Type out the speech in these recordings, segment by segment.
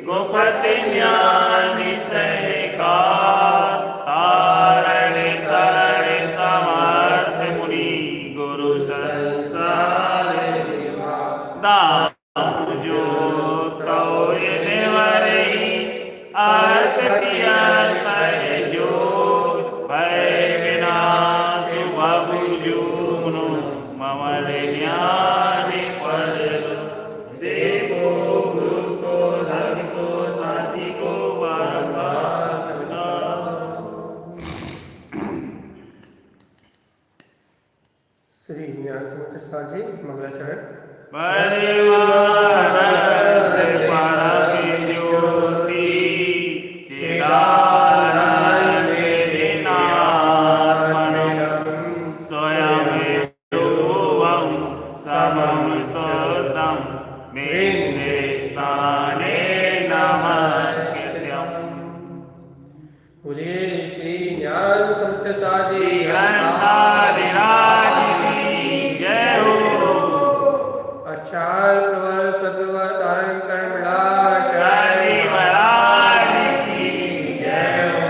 गोपति ज्ञानी सहकार तारण तरण समर्थ मुनि गुरु संसार दाम जो तोय निवरई अर्थ किया तय जो भय विनाश भव जुग्नु ममर ज्ञान पर देखो गुरु को धर्म को साथी को बारंबार श्री ज्ञान समुद्र साजी मंगलाचरण परिवार परम ज्योति चिदानंद दिनात्मनं स्वयं रूपं समं सुतं बिंदेस्थाने नमस्कृत्यम्। बोलिए श्री ज्ञान समुद्र साजी ग्रंथाधिराज की जय हो। आचार्य सद्गुरु तारण कर्मलाचार्य महाराज की जय हो।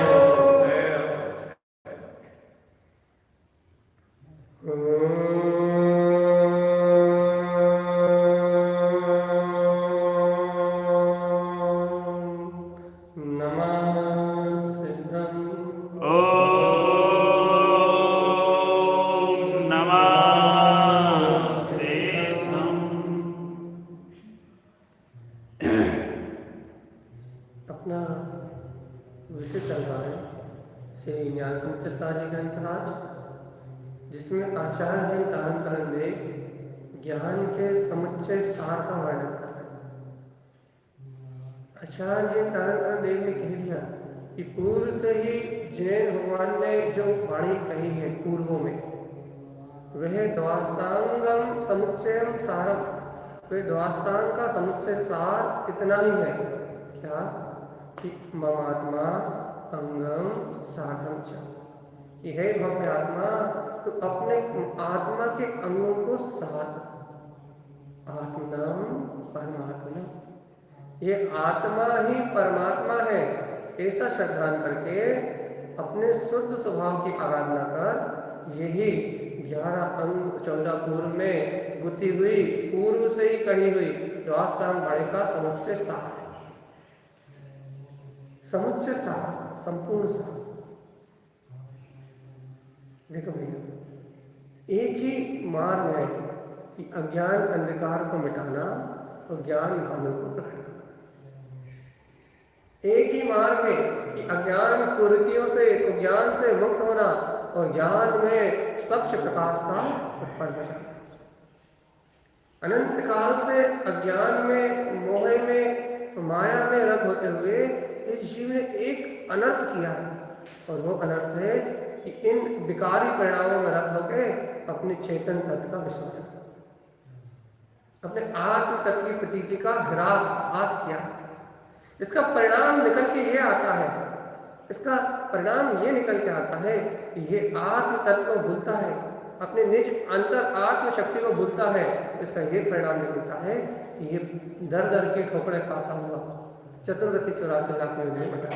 अपना विषय चल रहा है श्री ज्ञान समुद्र साजी ग्रंथराज, जिसमें आचार्य जी तारण में ज्ञान के समुच्चय सार का वर्णन कर रहे हैं। आचार्य जी तारण देव ने कह दिया कि पूर्व से ही जैन भगवान ने जो वाणी कही है पूर्वों में, वह द्वासांगम समुच्चयम सारम, वह द्वासांग का समुच्चय सार इतना ही है क्या कि ममात्मा अंगम साधम च, कि हे भव्य आत्मा तो अपने आत्मा के अंगों को साध। आत्मनम परमात्मा, ये आत्मा ही परमात्मा है ऐसा श्रद्धान करके अपने शुद्ध स्वभाव की आराधना कर, यही 11 अंग 14 पूर्व में गुती हुई पूर्व से ही कही हुई द्वासांग वाणी का समुच्चय सार है। समुच्चय सार, संपूर्ण सार। देखो भैया, एक ही मार्ग है कि अज्ञान अंधकार को मिटाना और ज्ञान भानु को प्रकट करना। एक ही मार्ग है कि अज्ञान कुरीतियों से, कुज्ञान से मुक्त होना और ज्ञान में स्वच्छ प्रकाश का उत्पन्न हो जाना। अनंत काल से अज्ञान में, मोह में, माया में रत होते हुए इस जीव ने एक अनर्थ किया है, और वो अनर्थ है कि इन विकारी परिणामों में रत होकर अपने चेतन तत्व का विसर्जन, अपने आत्म तत्व की प्रतीति का ह्रास घात किया। इसका परिणाम निकल के ये आता है, इसका परिणाम ये निकल के आता है कि ये आत्म तत्व को भूलता है, अपने निज अंतर आत्म शक्ति को भूलता है। इसका ये परिणाम निकलता है कि ये दर दर की ठोकरें खाता हुआ चतुर्गति 84 लाख में बटा।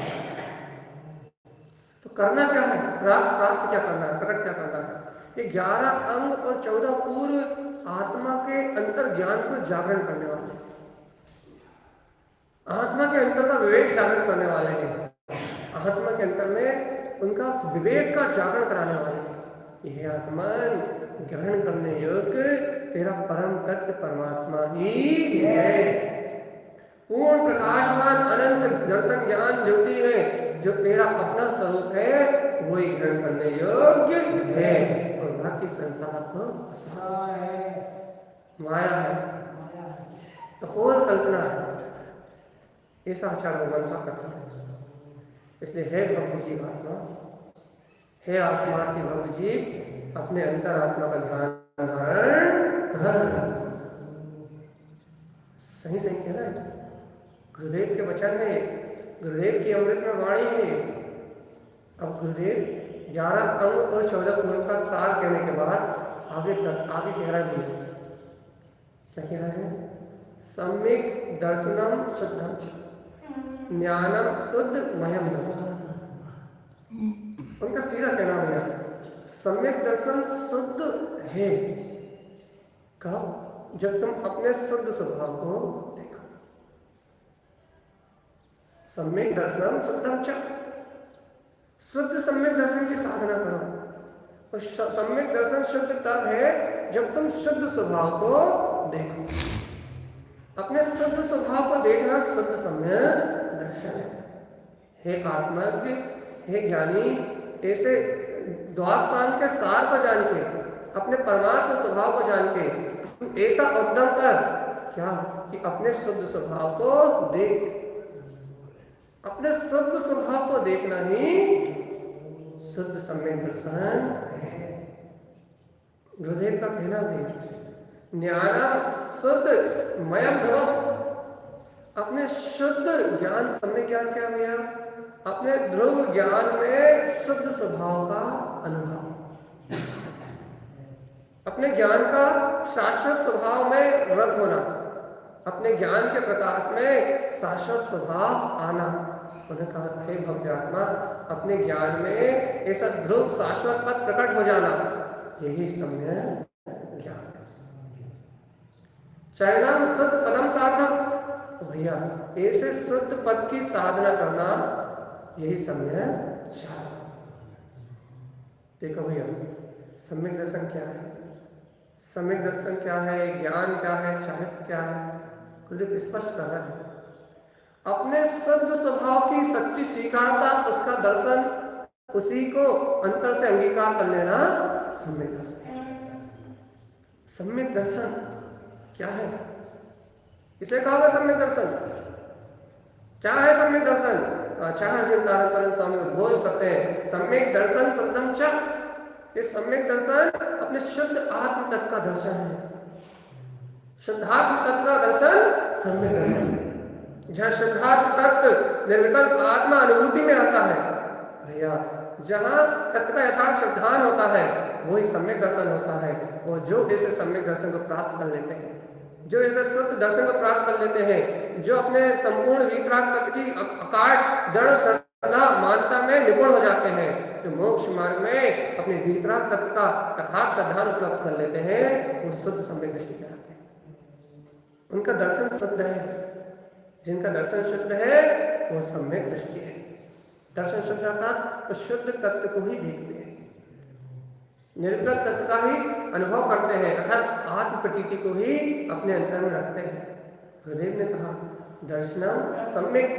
तो करना क्या है, प्राप्त क्या करना है, प्रकट क्या करना है? ये 11 अंग और 14 पूर्व आत्मा के अंतर ज्ञान को जागरण करने वाले, आत्मा के अंतर का विवेक जागरण करने वाले हैं, आत्मा के अंतर में उनका विवेक का जागरण कराने वाले हैं। यह आत्मन ग्रहण करने योग्य तेरा परम तत्व परमात्मा ही है। पूर्ण प्रकाशमान अनंत दर्शन ज्ञान ज्योति में जो तेरा अपना स्वरूप है, वही ग्रहण करने योग्य है, और बाकी संसार तो माया है, कपोल कल्पना है। ऐसा आचार्य भगवान का कथन है। इसलिए हे भव्य जीव आत्मा, हे आत्मा की भव्य जीव, अपने अंतर आत्मा का ध्यान धारण कर। सही सही कह रहा है, गुरुदेव के वचन है, गुरुदेव की अमृत में वाणी है। अब गुरुदेव 11 अंग और 14 पूर्व का सार कहने के बाद आगे कह रहा है, क्या कह रहा है? सम्यक दर्शनम शुद्धम च, ज्ञानम शुद्ध मयम नमः। उनका सीधा कहना भैया सम्यक दर्शन शुद्ध है कब? जब तुम अपने शुद्ध स्वभाव को देखो। सम्यक दर्शन शुद्धम च, शुद्ध सम्यक दर्शन की साधना करो। और सम्यक दर्शन शुद्ध तब है जब तुम शुद्ध स्वभाव को देखो। अपने शुद्ध स्वभाव को देखना शुद्ध सम्यक दर्शन है। हे आत्मज्ञ, हे ज्ञानी, ऐसे द्वादशांग के सार को जान के, अपने परमात्मा स्वभाव को जान के तू ऐसा उद्यम कर क्या कि अपने शुद्ध स्वभाव को देख। अपने शुद्ध स्वभाव को देखना ही शुद्ध सम्यक दर्शन है। गुरुदेव का कहना भी ज्ञान शुद्ध मयम ध्रुवम, अपने शुद्ध ज्ञान, सम्यक ज्ञान क्या भैया? अपने ध्रुव ज्ञान में शुद्ध स्वभाव का अनुभव, अपने ज्ञान का शाश्वत स्वभाव में रत होना, अपने ज्ञान के प्रकाश में शाश्वत स्वभाव आना। उन्हें कहा हे भव्यात्मा, अपने ज्ञान में ऐसा ध्रुव शाश्वत पद प्रकट हो जाना, यही सम्यक ज्ञान है। चरणम शुद्ध पदम सार्थम, तो भैया ऐसे शुद्ध पद की साधना करना यही सम्यक ज्ञान। देखो भैया सम्यक दर्शन क्या है? सम्यक दर्शन क्या है? ज्ञान क्या है? चारित्र क्या है? गुरुदेव स्पष्ट कर रहा है। अपने शुद्ध स्वभाव की सच्ची स्वीकारता, उसका दर्शन, उसी को अंतर से अंगीकार कर लेना सम्यक दर्शन। सम्यक दर्शन क्या है? इसे कहा सम्यक दर्शन क्या है? सम्यक दर्शन आचार्य चिंतानंद स्वामी उद्घोष करते हैं सम्यक दर्शन सत्यम च। ये सम्यक दर्शन अपने शुद्ध आत्म तत्व का दर्शन है। शुद्धात्म तत्व का दर्शन सम्यक दर्शन है। जहाँ शुद्धात्म तत्व निर्विकल्प आत्मा अनुभूति में आता है भैया, जहाँ तत्व का यथार्थ श्रद्धान होता है वही सम्यक दर्शन होता है। और जो ऐसे सम्यक दर्शन को प्राप्त कर लेते हैं, जो ऐसे शुद्ध दर्शन को प्राप्त कर लेते हैं, जो अपने संपूर्ण वीतराग तत्व की अकाट दृढ़ श्रद्धा मानता में निपुण हो जाते हैं, जो मोक्ष मार्ग में अपने वीतराग तत्व का यथार्थ श्रद्धान उपलब्ध कर लेते हैं, वो शुद्ध सम्यक दृष्टि कहलाते हैं। उनका दर्शन शुद्ध है। जिनका दर्शन शुद्ध है वो सम्यक दृष्टि है। दर्शन शुद्ध अर्थात वो शुद्ध तत्व को ही देखते हैं, निर्विकल्प तत्व का ही अनुभव करते हैं, अर्थात आत्म प्रतीति को ही अपने अंतर में रखते हैं। गुरुदेव ने कहा दर्शनम सम्यक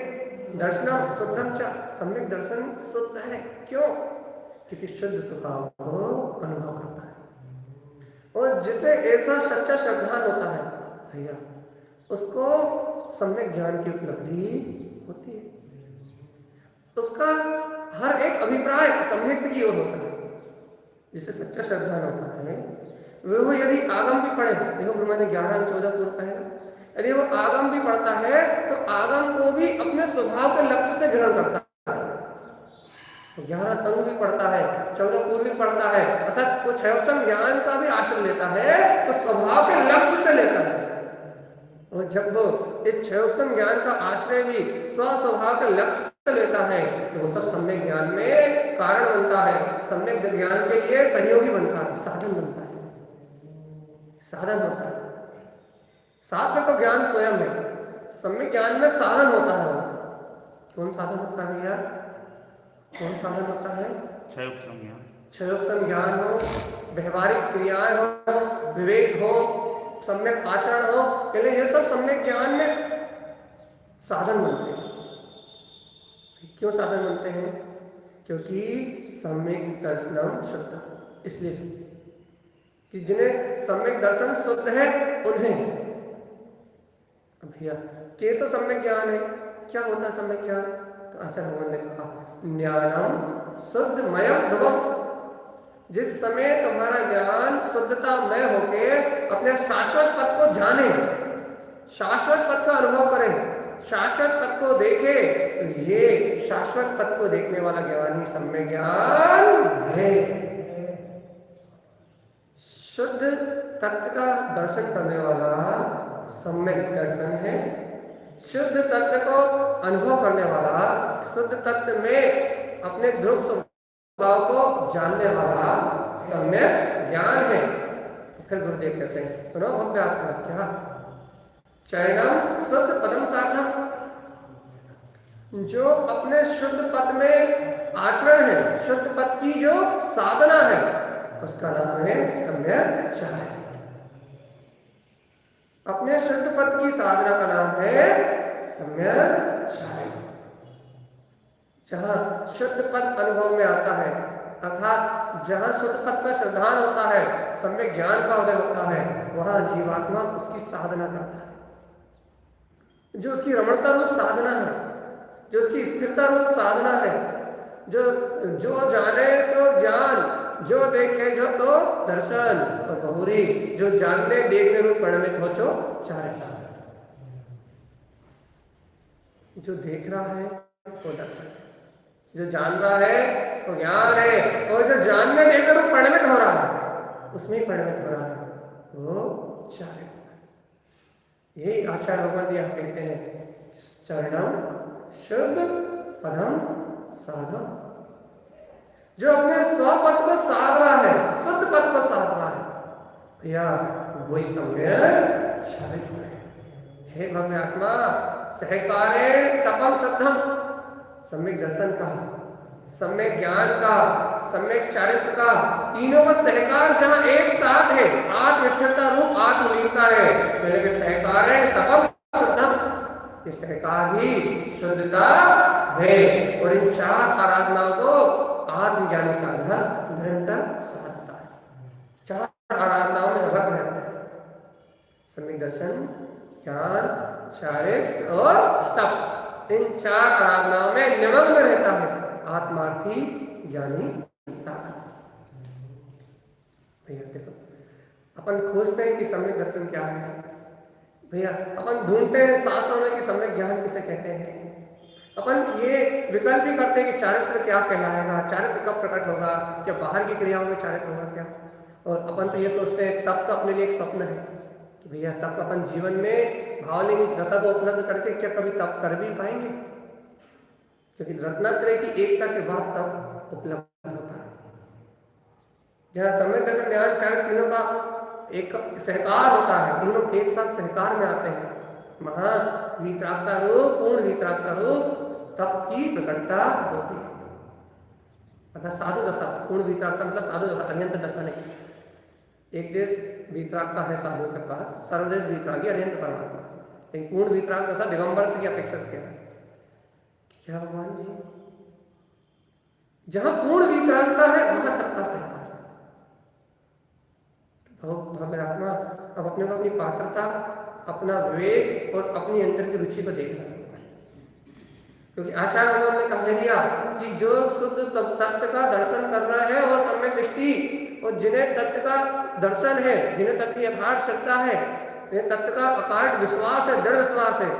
दर्शनम शुद्धम च, सम्यक दर्शन शुद्ध है। क्यों? क्योंकि शुद्ध स्वभाव को अनुभव करता है। और जिसे ऐसा सच्चा श्रद्धान होता है भैया, उसको सम्यक ज्ञान की उपलब्धि होती है। उसका हर एक अभिप्राय सम्यक की ओर होता है। जिसे सच्चा श्रद्धान होता है वो यदि आगम भी पढ़े, देखो गुरु मैंने 11 और 14 पूर्व कहे, यदि वो आगम भी पढ़ता है तो आगम को भी अपने स्वभाव के लक्ष्य से ग्रहण करता है। 11 अंग भी पढ़ता है, 14 पूर्व भी पढ़ता है, अर्थात वो क्षयोपम ज्ञान का भी आश्रय लेता है तो स्वभाव के लक्ष्य से लेता है। और जब वो इस क्षयोपम ज्ञान का आश्रय भी स्वस्वभाव के लक्ष्य से लेता है तो वो सब सम्यक ज्ञान में कारण बनता है, सम्यक ज्ञान के लिए सहयोगी बनता है, साधन बनता है, साधन होता है। साध्य तो ज्ञान स्वयं है, सम्यक ज्ञान में साधन होता है। कौन साधन होता है भैया? कौन साधन होता है? क्षयोपम ज्ञान हो, व्यवहारिक क्रियाएं हो, विवेक हो, सम्यक आचरण हो, पहले ये सब सम्यक ज्ञान में साधन बनते हैं। क्यों साधन बनते हैं? क्योंकि सम्यक दर्शनम शुद्ध, इसलिए कि जिन्हें सम्यक दर्शन शुद्ध है उन्हें। भैया कैसा सम्यक ज्ञान है? क्या होता है सम्यक ज्ञान? तो आचार्य भगवान ने कहा ज्ञानम शुद्ध मयम ध्रुवम। जिस समय तुम्हारा ज्ञान शुद्धतामय होके अपने शाश्वत पद को जाने, शाश्वत पद का अनुभव करे, शाश्वत पद को देखे, तो ये शाश्वत पद को देखने वाला ज्ञान ही सम्यक ज्ञान है। शुद्ध तत्व का दर्शन करने वाला सम्यक दर्शन है। शुद्ध तत्व को अनुभव करने वाला, शुद्ध तत्व में अपने ध्रुव स्वभाव को जानने वाला सम्यक ज्ञान है। फिर गुरुदेव कहते हैं, सुनो भव्य आत्मा क्या, चरणम शुद्ध पदम साधम, जो अपने शुद्ध पद में आचरण है, शुद्ध पद की जो साधना है, उसका नाम है सम्यक चारित्र। अपने शुद्ध पद की साधना का नाम है सम्यक चारित्र। जहाँ शुद्ध पद अनुभव में आता है, अर्थात जहाँ शुद्ध पद का श्रद्धान होता है, सम्यक ज्ञान का उदय होता है, वहाँ जीवात्मा उसकी साधना करता है। जो उसकी रमणता रूप साधना है, जो उसकी स्थिरता रूप साधना है, जो जाने सो ज्ञान, जो देखे जो तो दर्शन, और बहुरी जो जानने देखने रूप परिणमित हो जो चारित्र। जो देख रहा है वो दर्शन है, जो जान रहा है वो ज्ञान है, और जो जानने देखने रूप परिणमित हो रहा है, उसमें ही परिणमित हो रहा है, वो चारित्र है। यही आचार्य भगवान यह कहते हैं, चरणम शुद्ध पदम साधम, जो अपने स्वपद को साध रहा है, शुद्ध पद को साध रहा है, भैया वही सम्यक चारित्र है। हे भव्य आत्मा, सहकारेण तपम शुद्धम, सम्यक दर्शन का, सम्यक ज्ञान का, सम्यक चारित्र का, तीनों का सहकार जहां एक साथ है, आत्मस्थिरता रूप आत्मलीनता है, पहले सहकारेण तपम शुद्धम, ये सहकार ही शुद्धता है। और इन चार आराधनाओं को आत्मज्ञानी साधक निरंतर साधता है, चार आराधनाओं में रत रहता है, सम्यक दर्शन, ज्ञान, चारित्र और तप। इन चार आराधनाओं में निमग्न रहता है आत्मार्थी ज्ञानी साधक। भैया देखो, अपन खोजते हैं कि सम्यक दर्शन क्या है, भैया अपन ढूंढते हैं शास्त्रों में कि सम्यक ज्ञान किसे कहते हैं, अपन ये विकल्प ही करते हैं कि चारित्र क्या कहलाएगा, चारित्र कब प्रकट होगा, क्या बाहर की क्रियाओं में चारित्र होगा क्या। और अपन तो ये सोचते हैं तप तो अपने लिए एक स्वप्न है कि भैया तप अपन जीवन में भावलिंग दशा को उपलब्ध करके क्या कभी तप कर भी पाएंगे, क्योंकि रत्नात्रय की एकता के बाद तप उपलब्ध होता है। जहाँ सम्यक दर्शन ज्ञान चारित्र तीनों का एक सहकार होता है, तीनों एक साथ सहकार में आते हैं, महा वितरागता रूप, पूर्ण वितरागता रूप तप की प्रकटता होती है। अर्थात साधु दशा, पूर्ण वितरागता मतलब साधु दशा, अरिहंत दशा नहीं। एक देश वितरागता है साधु के पास, सर्वदेश वितरागी अरिहंत परमात्मा, लेकिन पूर्ण वितराग दशा दिगंबर की अपेक्षा से क्या भगवान जी, जहां पूर्ण वितरागता है वहां तप का सहकार। भव्य आत्मा, अब अपने को अपनी पात्रता, अपना विवेक और अपनी अंतर की रुचि को देखना, क्योंकि आचार्य भगवान ने कह दिया कि जो शुद्ध तत्व का दर्शन कर रहा है वो सम्यक दृष्टि, और जिन्हें तत्व का दर्शन है, जिन्हें तत्व की यथार्थ श्रद्धा है, जिन्हें तत्व का अकाट विश्वास है, दृढ़ विश्वास है,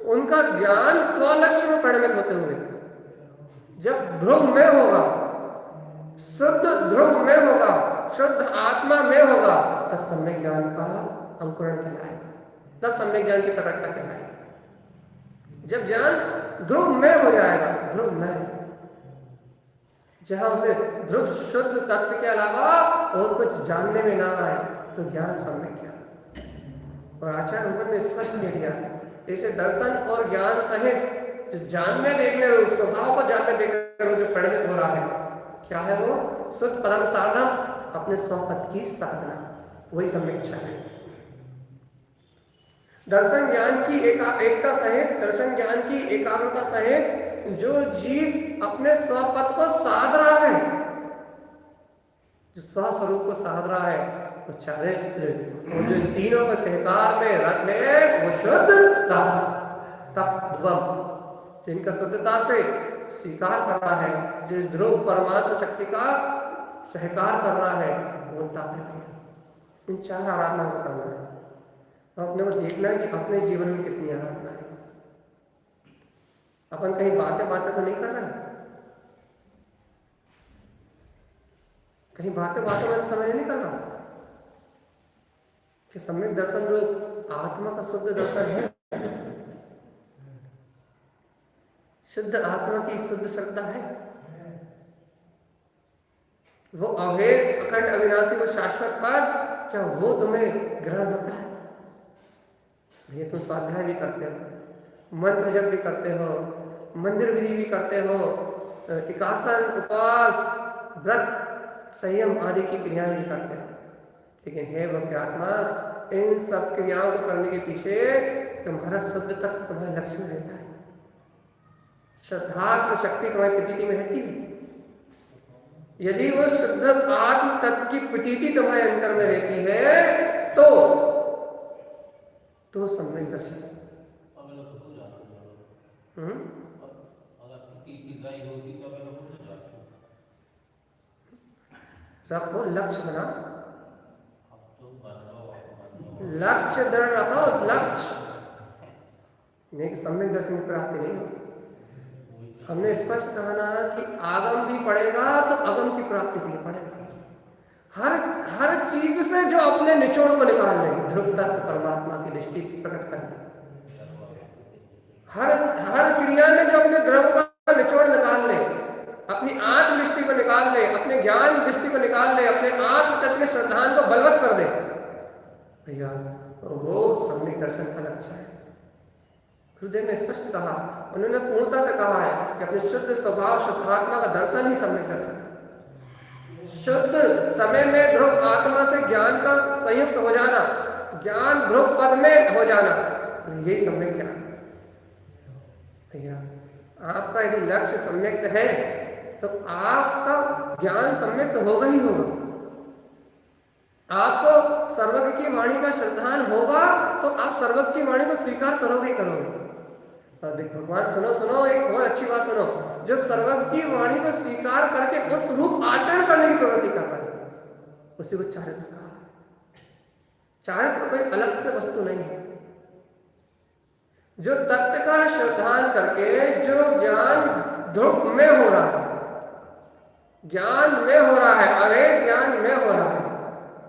उनका ज्ञान स्वलक्ष्य में परिणमित होते हुए जब ध्रुव में होगा, शुद्ध ध्रुव में होगा, शुद्ध आत्मा में होगा, तब सम्यक ज्ञान का अंकुरण कहलाएगा, तब सम्यक ज्ञान की प्रकटता कहलाएगी। जब ज्ञान ध्रुव में हो जाएगा, ध्रुव में, जहां उसे ध्रुव शुद्ध तत्व के अलावा और कुछ जानने में ना आए, तो ज्ञान सम्यक ज्ञान। और आचार्य भगवान ने स्पष्ट कह दिया, ऐसे दर्शन और ज्ञान सहित जो जानने देखने रूप, स्वभाव को जानने देखने रूप जो परिणमित हो रहा है, क्या है वो? शुद्ध परम साधन, अपने स्वपद की साधना, वही सम्यक चारित्र। दर्शन ज्ञान की एकता सहित, दर्शन ज्ञान की एकाग्रता सहित जो जीव अपने स्वपद को साध रहा है, जो स्वस्वरूप को साध रहा है, वो चारित्र, वो जो तीनों के सहकार में रत है, वो शुद्ध तप ध्रुवम, जिनका शुद्धता से स्वीकार कर रहा है, जिस ध्रुव परमात्मा शक्ति का सहकार कर रहा है, वो तप है। इन चार आराधना को करना है, अपने को देखना है कि अपने जीवन में कितनी आराधना है। अपन कहीं बातें तो नहीं कर रहे हैं, कहीं बातें में समय नहीं कर रहा कि सम्यक दर्शन जो आत्मा का शुद्ध दर्शन है, शुद्ध आत्मा की शुद्ध श्रद्धा है, वो अभेद अखंड अविनाशी वो शाश्वत पद, क्या वो तुम्हें ग्रहण होता है? ये तुम स्वाध्याय भी करते हो, मंत्र जप भी करते हो, मंदिर विधि भी करते हो, एकासन उपवास व्रत संयम आदि की क्रियाएं भी करते हो, लेकिन हे भव्य आत्मा, इन सब क्रियाओं को करने के पीछे तुम्हारा शुद्ध तत्व तुम्हारे लक्ष्य में रहता है। श्रद्धात्म शक्ति तुम्हारी प्रतीति में रहती है। यदि वो शुद्ध आत्म तत्व की प्रतीति तुम्हारे अंतर में रहती है तो सम्यक दर्शन रखो, लक्ष्य बना, लक्ष्य दृढ़ रखो, लक्ष्य नहीं कि सम्यक दर्शन की प्राप्ति नहीं होगी। हमने स्पष्ट कहा ना कि आगम भी पढ़ेगा तो अगम की प्राप्ति के लिए पढ़ेगा। हर चीज से जो अपने निचोड़ को निकाल ले, ध्रुव तत्व परमात्मा की दृष्टि प्रकट करने, हर क्रिया में जो अपने द्रव का निचोड़ निकाल ले, अपनी आत्म दृष्टि को निकाल ले, अपने ज्ञान दृष्टि को निकाल ले, अपने आत्म तत्व के श्रद्धान को बलवत कर दे, भैया वो सम्यक दर्शन का लक्ष्य है। गुरुदेव ने स्पष्ट कहा, उन्होंने पूर्णता से कहा है कि अपने शुद्ध स्वभाव शुद्धात्मा का दर्शन ही सम्यक दर्शन है। शुद्ध समय में ध्रुव आत्मा से ज्ञान का संयुक्त हो जाना, ज्ञान ध्रुव पद में हो जाना, यही सम्यक ज्ञान है। भैया आपका यदि लक्ष्य सम्यक्त है तो आपका ज्ञान सम्यक्त होगा ही होगा। आपको सर्वज्ञ की वाणी का श्रद्धान होगा तो आप सर्वज्ञ की वाणी को स्वीकार करोगे ही करोगे। भगवान सुनो, एक बहुत अच्छी बात सुनो, जो सर्वज्ञ की वाणी को स्वीकार करके उस रूप आचरण करने की प्रवृत्ति कर रहा है, उसी को चारित्र कहा। चारित्र कोई अलग से वस्तु नहीं है। जो तत्व का श्रद्धान करके जो ज्ञान ध्रुव में हो रहा है, ज्ञान में हो रहा है, अवैध ज्ञान में हो रहा है,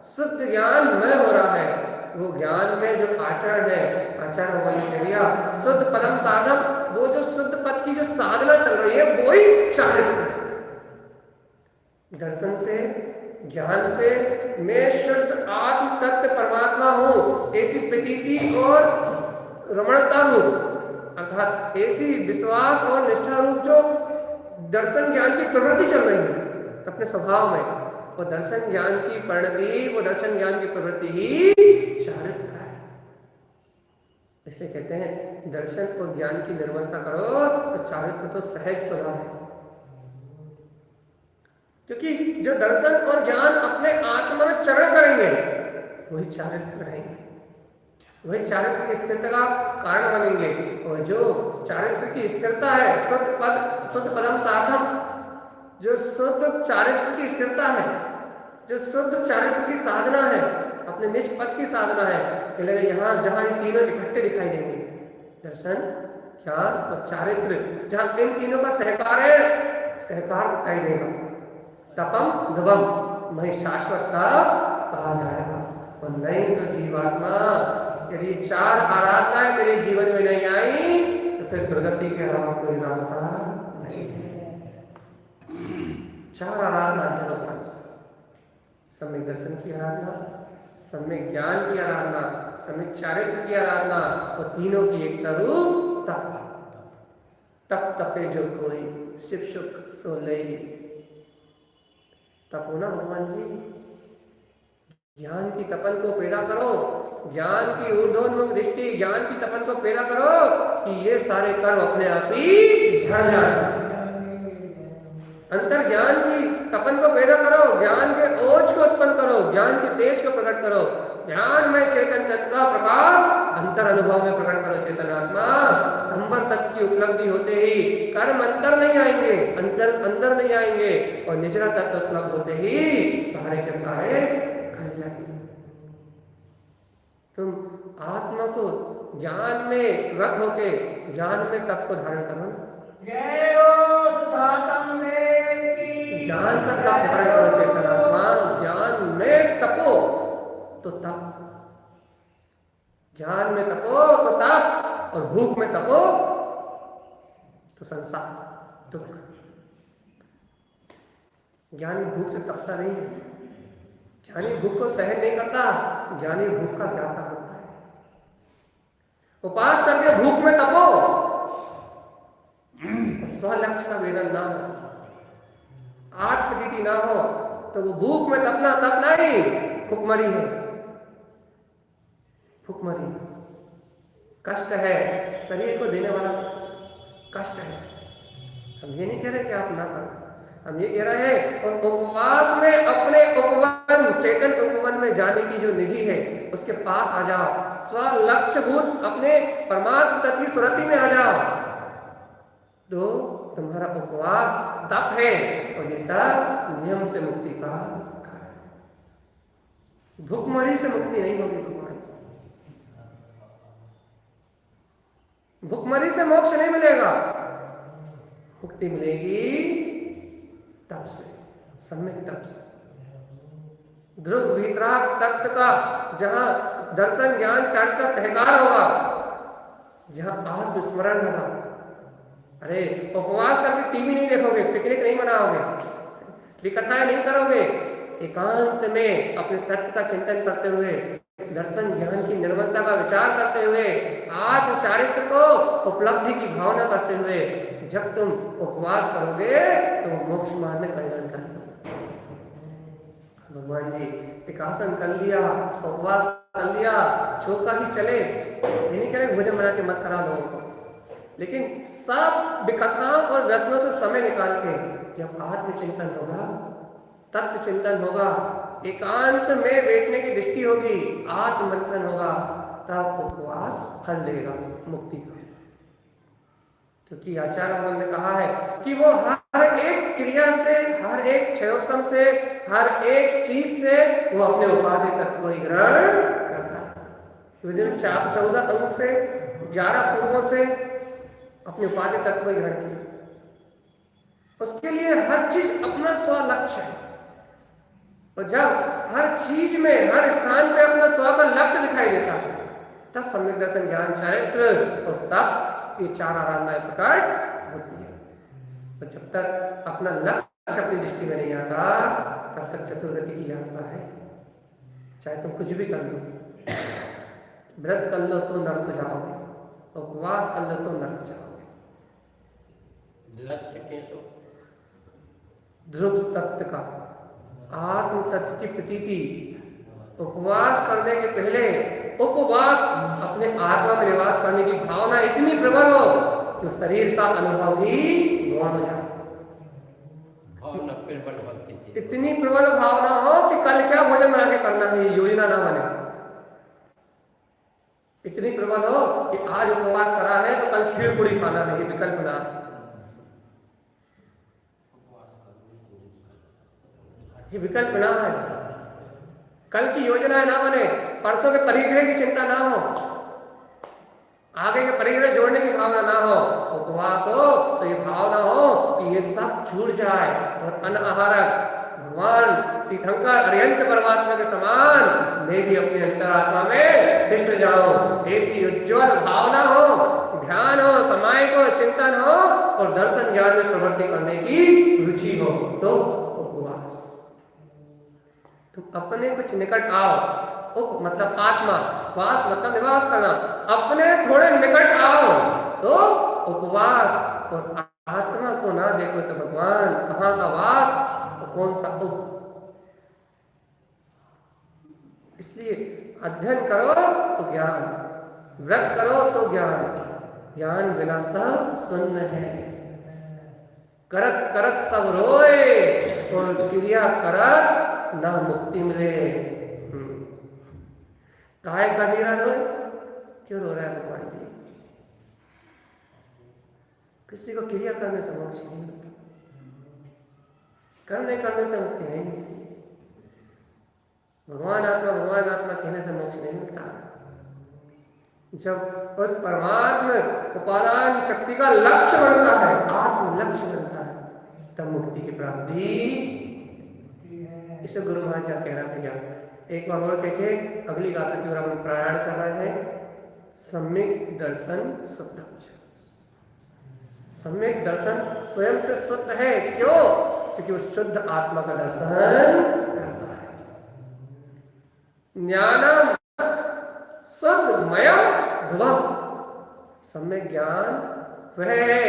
शुद्ध ज्ञान में हो रहा है, वो ज्ञान में जो आचरण है, आचरण बोलने के लिए शुद्ध पदम साधन, वो जो शुद्ध पद की जो साधना चल रही है वो ही चारित्र है। दर्शन से, ज्ञान से मैं शुद्ध आत्म तत्व परमात्मा हूं, ऐसी प्रतीति और रमणता रूप अर्थात ऐसी विश्वास और निष्ठा रूप जो दर्शन ज्ञान की प्रवृत्ति चल रही है अपने स्वभाव में, वो दर्शन ज्ञान की परिणति, वो दर्शन ज्ञान की प्रवृत्ति ही चारित्र है। इसलिए कहते हैं दर्शन और ज्ञान की निर्मलता करो तो चारित्र तो सहज स्वभाव है। क्योंकि जो दर्शन और ज्ञान अपने आत्मा में चरण करेंगे वही चारित्र रहेंगे, वही चारित्र की स्थिरता का कारण बनेंगे। और जो चारित्र की स्थिरता है, शुद्ध पदम सार्थम, जो शुद्ध चारित्र की स्थिरता है, जो शुद्ध चारित्र की साधना है, अपने निष्पद की साधना है, यहाँ जहाँ ये तीनों इकट्ठे दिखाई देंगे, दर्शन, ज्ञान और चारित्र, जहाँ इन तीनों का सहकार दिखाई देगा, तपम धवम मही शाश्वतता कहा जाएगा। और नहीं तो जीवात्मा यदि चार आराधनाएं तेरे जीवन में नहीं आई तो फिर दुर्गति के अलावा कोई रास्ता नहीं है। चार आराधना है भगवान, सम्यक दर्शन की आराधना, सम्यक ज्ञान की आराधना, सम्यक चारित्र की आराधना और तीनों की एकता रूप तप। तप तपे जो कोई शिव सुख सो ले। तप होना भगवान जी, ज्ञान की तपन को पैदा करो, ज्ञान की ऊर्ध्वोन्मुख दृष्टि, ज्ञान की तपन को पैदा करो कि ये सारे कर्म अपने आप ही झड़ जाए। अंतर ज्ञान की तपन को पैदा करो, ज्ञान के ओज को उत्पन्न करो, ज्ञान के तेज को प्रकट करो, ज्ञान में चेतन तत्व का प्रकाश अंतर अनुभव में प्रकट करो। चेतन आत्मा संवर तत्व की उपलब्धि होते ही कर्म अंतर नहीं आएंगे, अंदर नहीं आएंगे, और निजरा तत्व उपलब्ध होते ही सारे के सारे खल जाएंगे। तुम आत्मा को ज्ञान में रत होके ज्ञान में तप को धारण करो। जय हो सुधातम देव की। ज्ञान का तप धारण करो चेतन आत्मा, ज्ञान में तपो तो तप, ज्ञान में तपो तो तप, और भूख में तपो तो संसार, दुख। ज्ञानी भूख से तपता नहीं है, ज्ञानी भूख को सहन नहीं करता, ज्ञानी भूख का ज्ञाता होता है। उपास करके भूख में तपो, स्वलक्ष्य का वेदन ना हो, आत्मदीति ना हो, तो वो भूख में तपना तप नहीं, भूखमरी है, भूखमरी। कष्ट है, शरीर को देने वाला कष्ट है। हम ये नहीं कह रहे कि आप ना करो, हम ये कह रहे हैं और उपवास में अपने उपवन, चेतन उपवन में जाने की जो निधि है उसके पास आ जाओ, स्वलक्ष्यभूत अपने परमात्म तत्व की सुरति में आ जाओ, तो तुम्हारा उपवास तप है और ये तप नियम से मुक्ति का कारण। भूखमरी से मुक्ति नहीं होगी भगवान, भूखमरी से मोक्ष नहीं मिलेगा, मुक्ति मिलेगी तप से, सम्यक तप से। ध्रुव वीतराग तत्व का जहां दर्शन ज्ञान चरित्र का सहकार होगा, जहां आत्मस्मरण होगा। अरे उपवास करके टीवी नहीं देखोगे, पिकनिक नहीं मनाओगे, कथाएं नहीं करोगे, एकांत में अपने तत्व का चिंतन करते हुए, दर्शन ज्ञान की निर्मलता का विचार करते हुए, आत्म चारित्र को उपलब्धि की भावना करते हुए जब तुम उपवास करोगे तो मोक्ष मार्ग में कल्याण करोगे। भगवान जी एक आसन कर लिया, उपवास कर लिया, छोका ही चले, ये नहीं कह रहे भोजन बना के मत करा लोगों को, लेकिन सब विकथाओं और व्यसनों से समय निकाल के जब आत्मचिंतन होगा, तत्व चिंतन होगा, एकांत में बैठने की दृष्टि होगी, आत्ममंथन होगा, तब उपवास फल देगा मुक्ति का। क्योंकि आचार्य ने कहा है कि वो हर एक क्रिया से, हर एक क्षयोत्सम से, हर एक चीज से वो अपने उपाधि तत्व को ग्रहण करता है। विभिन्न 14 अंग से, 11 पूर्वों से अपने उपाधि तत्व को ग्रहण किया। उसके लिए हर चीज अपना स्व लक्ष्य है, और जब हर चीज में, हर स्थान पे अपना स्व का लक्ष्य दिखाई देता है, तब सम्यक दर्शन ज्ञान चारित्र और तब ये 4 आराधनाएं प्रकट होती है। तो जब तक अपना लक्ष्य अपनी दृष्टि में नहीं आता, तब तक चतुर्गति की यात्रा है। चाहे तुम कुछ भी कर लो, व्रत कर लो तो नरक जाओगे, उपवास कर लो तो नरक जाओगे। लक्ष्य कैसे? ध्रुव तत्व का, आत्म तत्व की प्रतीति। उपवास करने के पहले उपवास अपने आत्मा में निवास करने की भावना इतनी प्रबल हो कि शरीर का अनुभव ही गौण हो जाए। भावना प्रबल होती है, इतनी प्रबल भावना हो कि कल क्या भोजन बना के करना है, ये योजना ना बने। इतनी प्रबल हो कि आज उपवास करा है तो कल खीर पूरी खाना है, ये विकल्प ना। ये विकल्प ना है, कल की योजना ना बने, परसों के परिग्रह की चिंता ना हो, आगे के परिग्रह जोड़ने की भावना ना हो। उपवास हो तो ये भावना हो कि ये सब छूट जाए और अनाहारक भगवान तीर्थंकर अरिहंत परमात्मा के समान मैं भी अपने अंतरात्मा में विश्व जाऊं, ऐसी उज्ज्वल भावना हो, ध्यान हो, समय को चिंतन हो और दर्शन ज्ञान में प्रवृत्ति करने की रुचि हो। तो उपवास, तुम अपने कुछ निकट आओ, उप मतलब आत्मा, वास मतलब निवास करना, अपने थोड़े निकट आओ तो उपवास। और आत्मा को ना देखो तो भगवान कहाँ का वास और कौन सा उप। इसलिए अध्ययन करो तो ज्ञान, व्रत करो तो ज्ञान, ज्ञान बिना सब शून्य है। करत करत सब रोए और क्रिया करत ना मुक्ति मिले। काहे कबीरा रोए? क्यों रो रहा है भगवान जी? किसी को क्रिया करने से मोक्ष नहीं मिलता, कर्म नहीं करने से मुक्ति नहीं मिलती, भगवान आत्मा कहने से मोक्ष नहीं मिलता। जब उस परमात्मा उपादान शक्ति का लक्ष्य बनता है, आत्म लक्ष्य बनता है, तब मुक्ति की प्राप्ति। इसे गुरु महाराज क्या कह रहा भैया, एक बार और कह के अगली गाथा की ओर हम प्रयाण कर रहे हैं। सम्यक दर्शन शुद्धम, सम्यक दर्शन स्वयं से शुद्ध है। क्यों? क्योंकि वो शुद्ध आत्मा का दर्शन करता है। ज्ञानम शुद्धमयम ध्रुवम, सम्यक ज्ञान वह है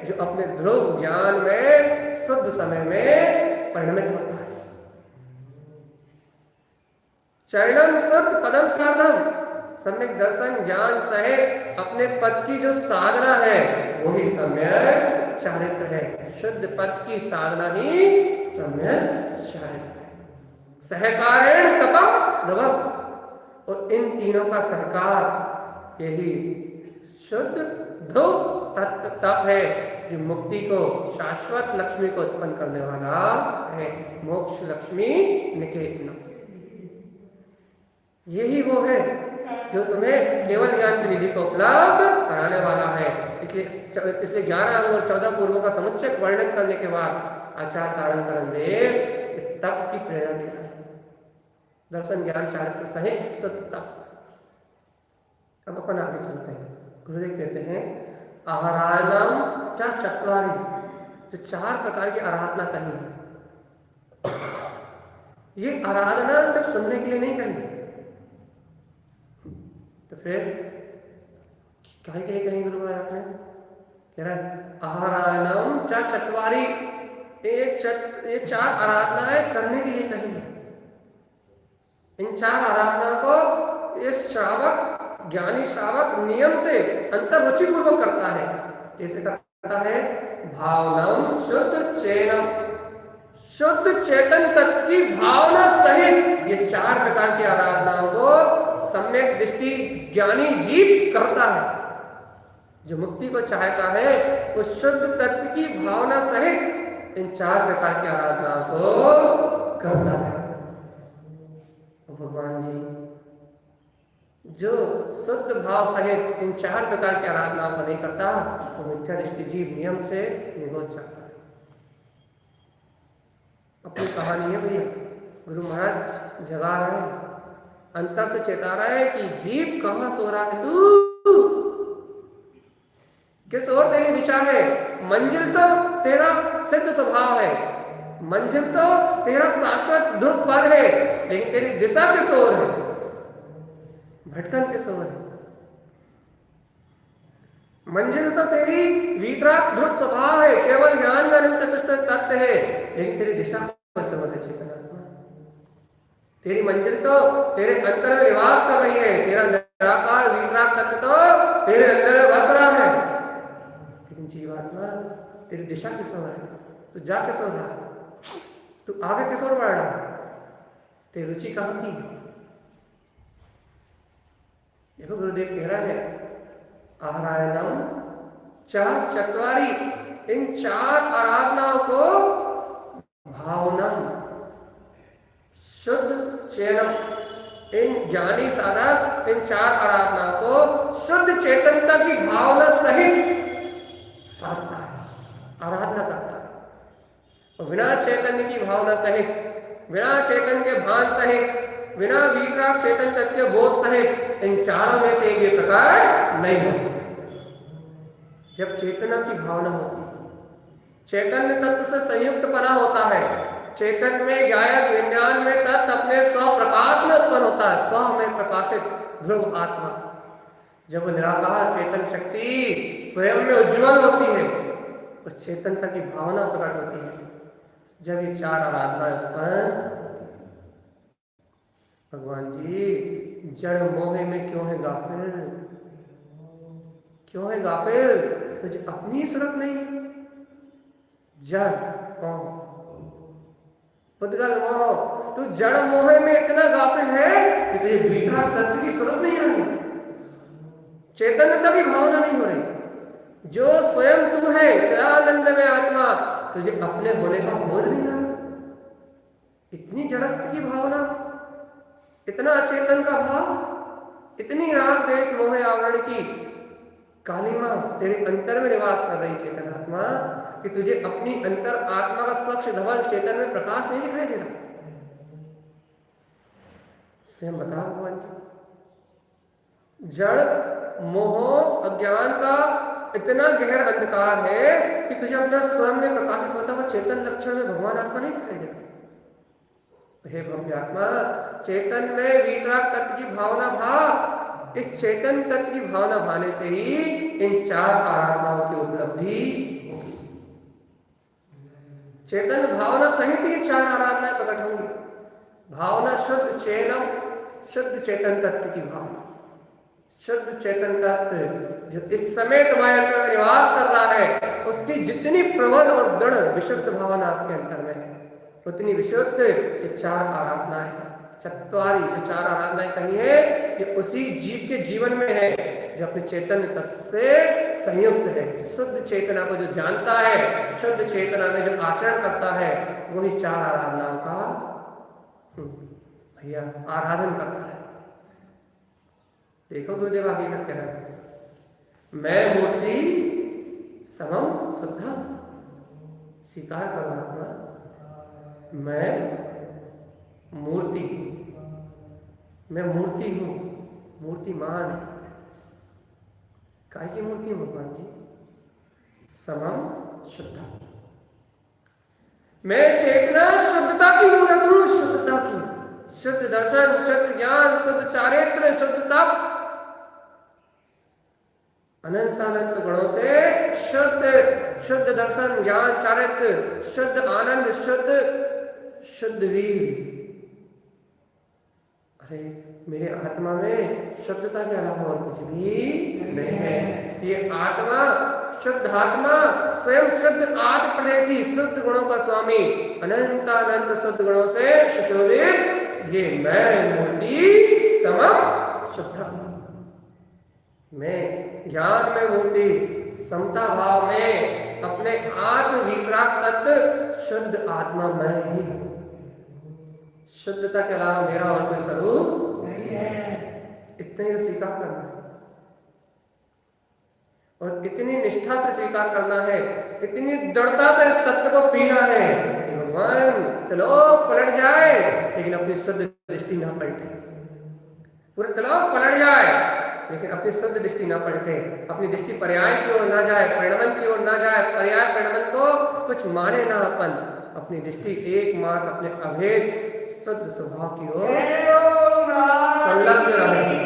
जो अपने ध्रुव ज्ञान में शुद्ध समय में परिणमित होता है। चरणम शुद्ध पदम साधन, सम्यक दर्शन ज्ञान सहित अपने पद की जो साधना है वही सम्यक चारित्र है। शुद्ध पद की साधना ही सम्यक चारित्र है। सहकारेण तपम ध्रुवम, और इन तीनों का सहकार यही शुद्ध ध्रुव तप है जो मुक्ति को, शाश्वत लक्ष्मी को उत्पन्न करने वाला है। मोक्ष लक्ष्मी निकेतन, यही वो है जो तुम्हें केवल ज्ञान की निधि को उपलब्ध कराने वाला है। इसलिए 11 अंग और 14 पूर्वों का समुच्चय वर्णन करने के बाद आचार्य तारण देव तप की प्रेरणा दे रहे हैं। दर्शन ज्ञान चारित्र सहित सत्य तप। अब अपन आगे चलते हैं। गुरुदेव कहते हैं आहारायणम च चत्वारि, जो 4 प्रकार की आराधना कही। ये आराधना सिर्फ सुनने के लिए नहीं कही, तो फिर काहे के लिए कहीं गुरु महाराज ने कह रहा है आहारायणम च चत्वारि, ये 4 आराधनाएं करने के लिए कही। इन 4 आराधना को इस श्रावक, ज्ञानी श्रावक नियम से अंतर्रुचि पूर्वक करता है। जैसे करता है भावनम शुद्ध चेतन, शुद्ध चेतन तत्व की भावना सहित ये 4 प्रकार की आराधनाओं को सम्यक दृष्टि ज्ञानी जीव करता है। जो मुक्ति को चाहता है वो शुद्ध तत्व की भावना सहित इन 4 प्रकार की आराधनाओं को करता है। भगवान जी जो शुद्ध भाव सहित इन 4 प्रकार की आराधनाओं को नहीं करता वो मिथ्या दृष्टि जीव नियम से निरोध चाहता है। अपनी कहानी है भैया, गुरु महाराज जगा रहे हैं, अंतर से चेता रहा है कि जीव कहाँ सो रहा है, तू किस ओर तेरी दिशा है। मंजिल तो तेरा सिद्ध स्वभाव है, मंजिल तो तेरा शाश्वत ध्रुव पद है, लेकिन तेरी दिशा किस ओर है, भटकन किस ओर है। मंजिल तो तेरी वीतराग ध्रुव स्वभाव है, केवल ज्ञान में अनंत चतुष्ट तत्व है, लेकिन तेरी दिशा किस ओर है चेतनात्मा। तेरी मंजिल तो तेरे अंतर में निवास कर रही है, तेरा निराकार वीतराग तत्व तो तेरे अंदर में बस रहा है, लेकिन जीवात्मा तेरी दिशा किस ओर है, तू जा किस ओर रहा है, तू आगे किस ओर बढ़ रहा है, तेरी रुचि कहाँ की। देखो गुरुदेव कह रहा है आहारायणम चार चत्वारी, इन 4 आराधनाओं को भावनम शुद्ध चेतन, इन ज्ञानी साधक इन 4 आराधनाओं को शुद्ध चेतनता की भावना सहित साधता है, आराधना करता है। और बिना चैतन्य की भावना सहित, बिना चैतन्य के भान सहित, बिना वीतराग चेतन तत्व के बोध सहित इन 4 में से एक भी प्रकार नहीं होता। जब चेतना की भावना होती है, चैतन्य तत्व से संयुक्त पना होता है, चेतन में गायक विज्ञान में तत्व अपने स्व प्रकाश में उत्पन्न होता है, स्व में प्रकाशित ध्रुव आत्मा। जब वो निराकार चेतन शक्ति स्वयं में उज्ज्वल होती है, उस चेतनता की भावना प्रकट होती है। जब ये 4 आराधना उत्पन्न, भगवान जी जड़ मोह में क्यों है गाफिल, क्यों है गाफिल, तुझे अपनी ही सूरत नहीं है। जड़ मोह, पुद्गल मोह, तू जड़ मोह में इतना गाफिल है कि तुझे भीतरा तत्व की सूरत नहीं आ रही, चैतन्यता की भावना नहीं हो रही। जो स्वयं तू है चिदानंद में आत्मा, तुझे अपने होने का बोध नहीं आ रहा। इतनी जड़त्व की भावना, इतना अचेतन का भाव, इतनी राग देश मोह आवरण की कालिमा तेरे अंतर में निवास कर रही चेतन आत्मा कि तुझे अपनी अंतर आत्मा का स्वच्छ धवल चेतन में प्रकाश नहीं दिखाई दे रहा। स्वयं बताओ भगवान जी, जड़ मोह अज्ञान का इतना गहरा अंधकार है कि तुझे अपना स्वयं में प्रकाशित होता हुआ चेतन लक्षण में भगवान आत्मा नहीं दिखाई देता। हे भव्य आत्मा, चेतन में वीतराग तत्व की भावना भाव। इस चेतन तत्व की भावना भाने से ही इन चार आराधनाओं की उपलब्धि होगी। चेतन भावना सहित ही चार आराधनाएं प्रकट होंगी। भावना शुद्ध चेतन, शुद्ध चेतन तत्व की भावना, शुद्ध चेतन तत्व जो इस समय तुम्हारे अंतर में निवास कर रहा है, उसकी जितनी प्रबल और दृढ़ विशुद्ध भावना आपके अंतर में है, उतनी विशुद्ध ये चार आराधनाएं हैं। चत्वारी जो चार आराधनाएं कही है, ये उसी जीव के जीवन में है जो अपने चेतन तत्व से संयुक्त है। शुद्ध चेतना को जो जानता है, शुद्ध चेतना में जो आचरण करता है, वही चार आराधनाओं का भैया आराधन करता है। देखो गुरुदेव आगे का कह रहा है, मैं मूर्ति समम शुद्धम। स्वीकार करो आत्मा, मैं मूर्ति, मैं मूर्ति हूं, मूर्तिमान है। काय की मूर्ति है भगवान जी? समम शुद्धम। मैं चेतना शुद्धता की मूर्त हूं, शुद्धता की, शुद्ध दर्शन, शुद्ध ज्ञान, शुद्ध चारित्र, शुद्ध तप, अनंत अनंत गुणों से शुद्ध, शुद्ध दर्शन, ज्ञान, चारित्र, शुद्ध आनंद, शुद्ध वीर। अरे मेरे आत्मा में शुद्धता के अलावा और कुछ भी नहीं है। ये आत्मा, शुद्ध आत्मा स्वयं शुद्ध आत्मनेसी, शुद्ध गुणों का स्वामी, अनंत अनंत शुद्ध गुणों से सुशोभित, ये मैं मूर्ति समम शुद्धम। मैं ज्ञान में मूर्ति, समता भाव में अपने आत्म वितराग तत्व शुद्ध आत्मा मैं ही हूं। शुद्धता के अलावा मेरा और कोई स्वरूप नहीं है। इतने ही स्वीकार करना है और इतनी निष्ठा से स्वीकार करना है, इतनी दृढ़ता से इस तत्व को पीना है कि भगवान त्रिलोक पलट जाए लेकिन अपनी शुद्ध दृष्टि ना पलटे। पूरे त्रिलोक पलट जाए लेकिन अपनी शुद्ध दृष्टि ना पलटे, अपनी दृष्टि पर्याय की ओर ना जाए, परिणमन की ओर ना जाए, पर्याय परिणमन को कुछ माने ना अपन, अपनी दृष्टि एकमात्र अपने अभेद शुद्ध स्वभाव की ओर संलग्न रहेगी।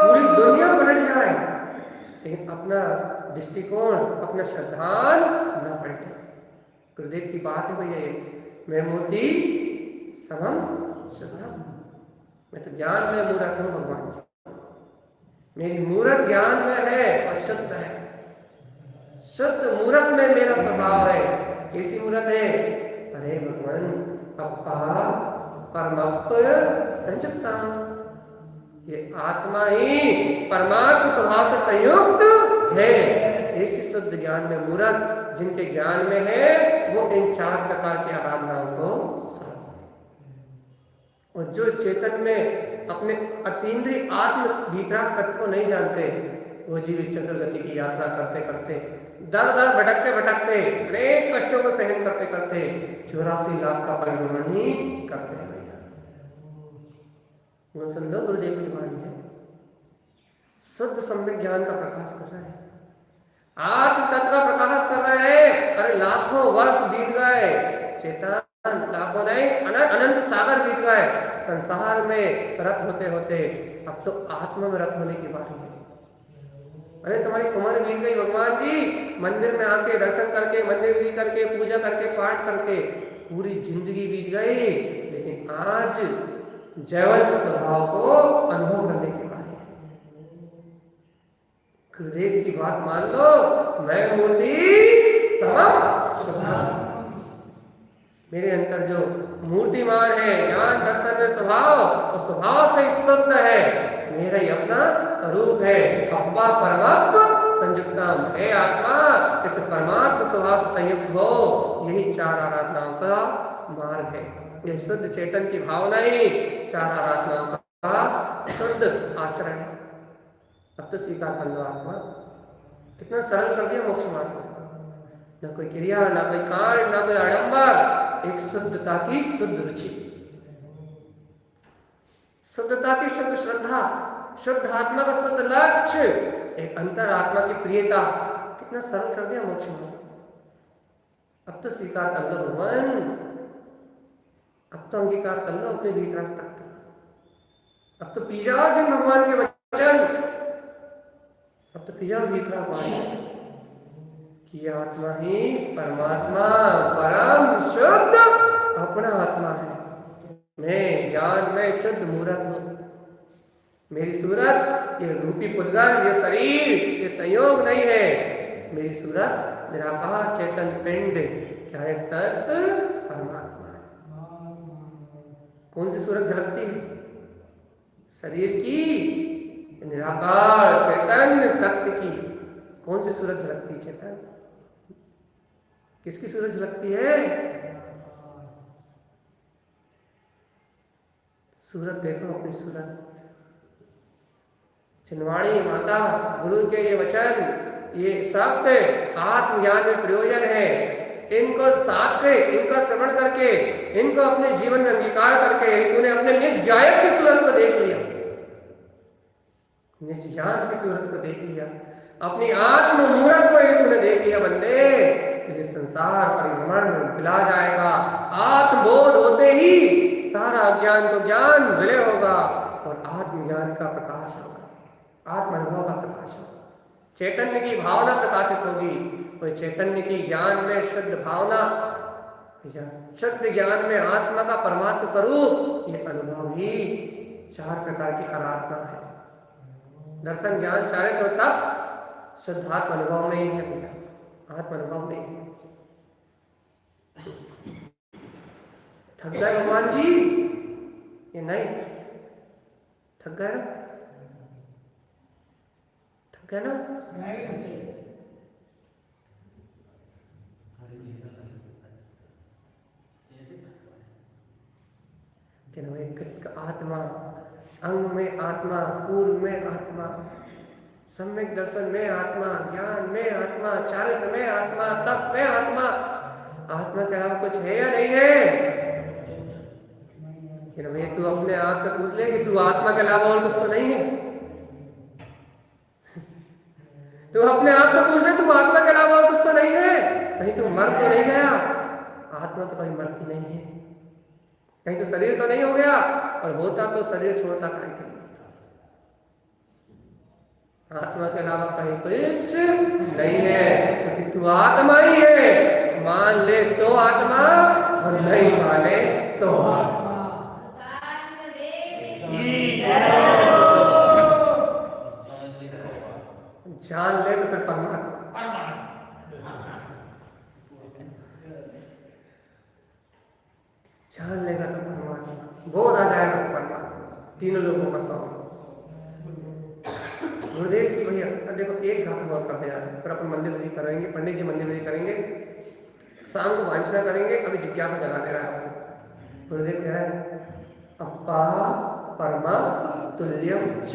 पूरी दुनिया पलट जाए लेकिन अपना दृष्टिकोण, अपना श्रद्धान न पलटे। गुरुदेव की बात है भैया, मैं मूर्ति समम शुद्धम। मैं तो ज्ञान में मूर्त हूं भगवान जी, मेरी मूर्त ज्ञान में है और शुद्ध है। शुद्ध मूर्त में मेरा स्वभाव है। कैसी मूर्त है? अरे भगवान अप्पा परमप संयुक्ता, ये आत्मा ही परमात्म स्वभाव से संयुक्त है। ऐसी शुद्ध ज्ञान में मूर्त जिनके ज्ञान में है, वो इन चार प्रकार की आराधनाओं को और जो इस चेतन में अपने अतीन्द्रिय आत्म भीतराग तत्व को नहीं जानते, वो जीव इस चतुर्गति की यात्रा करते करते, दर दर भटकते भटकते, अनेक कष्टों को सहन करते करते 84 लाख का परिभ्रमण ही करते हैं। भैया सुन लो, गुरुदेव की वाणी है, शुद्ध सम्यक ज्ञान का प्रकाश कर रहे हैं, आत्म तत्व का प्रकाश कर रहे हैं। अरे लाखों वर्ष बीत गए, चेतन लाखों नहीं अनंत सागर बीत गए, संसार में रत होते होते अब तो आत्मा में रत होने की बारी है। अरे तुम्हारी उम्र बीत गई भगवान जी, मंदिर में आके दर्शन करके, मंदिर भी करके, पूजा करके, पाठ करके पूरी जिंदगी बीत गई, लेकिन आज जैवंत स्वभाव को अनुभव करने की बारी है। गुरुदेव की बात मान लो, मैं मूर्ति समम शुद्धम। मेरे अंतर जो मूर्तिमान है, ज्ञान दर्शन में स्वभाव, और स्वभाव से शुद्ध है, मेरा ही अपना स्वरूप है। अप्पा परमात्म संयुक्तम, हे आत्मा इस परमात्म स्वभाव से संयुक्त हो, यही चार आराधनाओं का मार्ग है। यह शुद्ध चेतन की भावना ही चार आराधनाओं का शुद्ध आचरण है। अब तो स्वीकार कर लो आत्मा, कितना सरल कर दिया मोक्ष मार्ग को। न कोई क्रिया, न कोई कांड, न कोई आडंबर, एक शुद्धता की शुद्ध रुचि, शुद्धता की शुद्ध श्रद्धा, शुद्ध आत्मा का शुद्ध लक्ष्य, एक अंतरात्मा की प्रियता, कितना सरल कर दिया मोक्ष मार्ग। अब तो स्वीकार कर लो भगवान, अब तो अंगीकार कर लो अपने भीतर तक, अब तो पी जाओ जिन भगवान के वचन, अब तो पी जाओ भीतर पानी कि आत्मा ही परमात्मा परम शुद्ध अपना आत्मा है। मैं ज्ञान में शुद्ध मूर्त हूं, मेरी सूरत ये रूपी पुद्गल, ये शरीर, ये संयोग नहीं है। मेरी सूरत निराकार चेतन पिंड क्या है? तत्व परमात्मा है। कौन सी सूरत झलकती है? शरीर की, निराकार चेतन तत्व की। कौन सी सूरत झलकती है? चेतन। किसकी सूरत झलकती है? सूरत देखो अपनी सूरत। चिन्वाणी माता गुरु के ये वचन, ये सब आत्मज्ञान में प्रयोजन है। इनको साथ के, इनका श्रवण करके, इनको अपने जीवन में अंगीकार करके तूने अपने निज गायक की सूरत को देख लिया, निज ज्ञान की सूरत को देख लिया, अपनी आत्म मूर्त को ही तूने देख लिया बंदे। ये संसार परिभ्रमण पिला जाएगा। आत्मबोध होते ही सारा अज्ञान को ज्ञान विलय होगा और आत्मज्ञान का प्रकाश होगा, आत्मानुभव का प्रकाश होगा। चैतन्य की भावना प्रकाशित होगी। और चैतन्य की ज्ञान में शुद्ध भावना, शुद्ध ज्ञान में आत्मा का परमात्मा स्वरूप, ये अनुभव ही 4 प्रकार की आराधना है। दर्शन ज्ञान चारित्र तो तब शुद्ध आत्म अनुभव में ही है, आत्म अनुभव में ही। थक गए भगवान जी? ये नहीं थक गए ना? थक गए ना? आत्मा, अंग में आत्मा, पूर्व में आत्मा, सम्यक दर्शन में आत्मा, ज्ञान में आत्मा, चारित्र में आत्मा, तप में आत्मा। आत्मा के अलावा कुछ है या नहीं है? कि भाई तू अपने आप से पूछ ले कि तू आत्मा के अलावा और कुछ तो नहीं है। तू अपने आप से पूछ ले तू आत्मा के अलावा और कुछ तो नहीं है। कहीं तू मर तो नहीं गया? आत्मा तो कहीं मरती नहीं है। कहीं तो शरीर तो नहीं हो गया, और होता तो शरीर छोड़ता खाई के। आत्मा के अलावा कहीं कुछ नहीं है, क्योंकि तू आत्मा ही है। मान ले तो आत्मा, और नहीं माने तो आत्मा। जान ले तो फिर परमात्मा, जान लेगा तो परमात्मा, बोध आ जाएगा तो परमात्मा। तीनों लोगों का सौंप। गुरुदेव की भैया देखो एक घात हुआ करते यार, फिर अपन मंदिर विधि करेंगे, पंडित जी मंदिर विधि करेंगे, शाम को वांछना करेंगे, अभी जिज्ञासा जगा दे रहा है आपको। गुरुदेव कह रहा है अपा परमा तुल्यम च।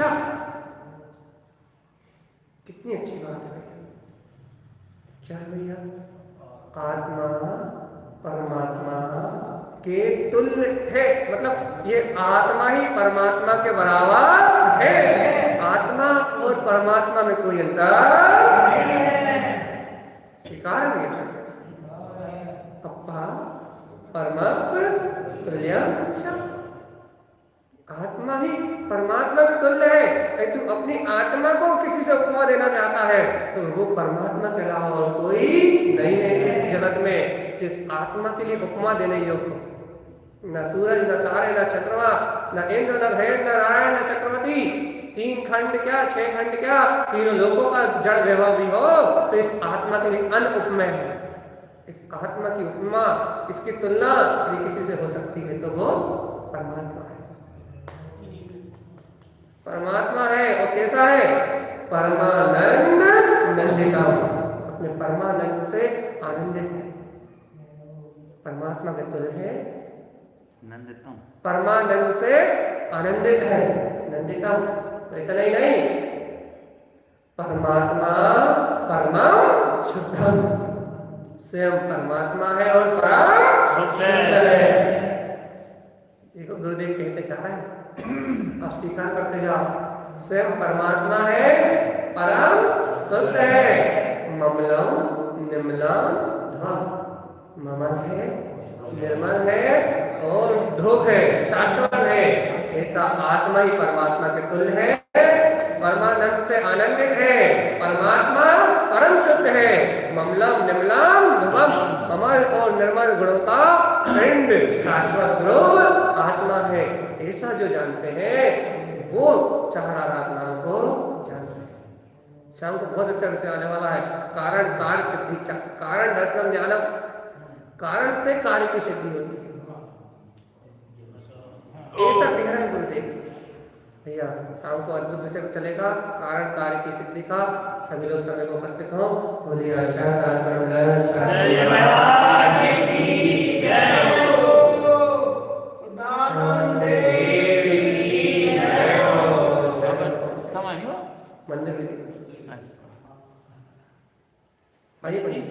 कितनी अच्छी बात है भैया। क्या है भैया? आत्मा परमात्मा के तुल्य है, मतलब ये आत्मा ही परमात्मा के बराबर है। आत्मा और परमात्मा में कोई अंतर स्वीकार नहीं है। अपा परमात्मा तुल्यम, आत्मा ही परमात्मा के तुल्य है। तू अपनी आत्मा को किसी से उपमा देना चाहता है तो वो परमात्मा के अलावा और कोई नहीं है इस जगत में जिस आत्मा के लिए उपमा देने योग्य। न सूरज, न तारे, न चंद्रमा, न इंद्र, न भैर, न नारायण, न चक्रवर्ती, 3 खंड क्या 6 खंड क्या, तीनों लोगों का जड़ वैभव भी हो तो इस आत्मा के लिए अनुपमेय है। इस आत्मा की उपमा, इसकी तुलना यदि किसी से हो सकती है तो वो परमात्मा है। परमात्मा है और कैसा है? परमानंद नंदिता, अपने परमानंद से आनंदित है। परमात्मा के तुल्य है नंदितम, परमानंद से आनंदित है। नंदिता तो इतना ही नहीं, परमात्मा परम शुद्धम, स्वयं परमात्मा है और परम शुद्ध है। देखो गुरुदेव कहते जा रहे हैं, आप स्वीकार करते जाओ। स्वयं परमात्मा है, परम शुद्ध है, ममलम निर्मलम ध्रुव, ममल है, निर्मल है और ध्रुव है, शाश्वत है। ऐसा आत्मा ही परमात्मा के तुल्य है, परमानंद से आनंदित है। परमात्मा परम शुद्ध है, ममलम निर्मलम ध्रुवम, ममल और निर्मल गुणों का पिंड शाश्वत ध्रुव आत्मा है। ऐसा जो जानते हैं वो चार आराधनाओं को जानते हैं। शाम को बहुत अच्छा विषय आने वाला है, कारण कार्य सिद्धि, कारण दर्शनम ज्ञानम, कारण से कार्य की सिद्धि होती है। ऐसा कह रहे हैं गुरुदेव भैया। शाम को अद्भुत विषय चलेगा, कारण कार्य की सिद्धि का। सभी लोग समय को उपस्थित हो, बोलिए समय नहीं हुआ? मंदिर में अच्छा। आइए।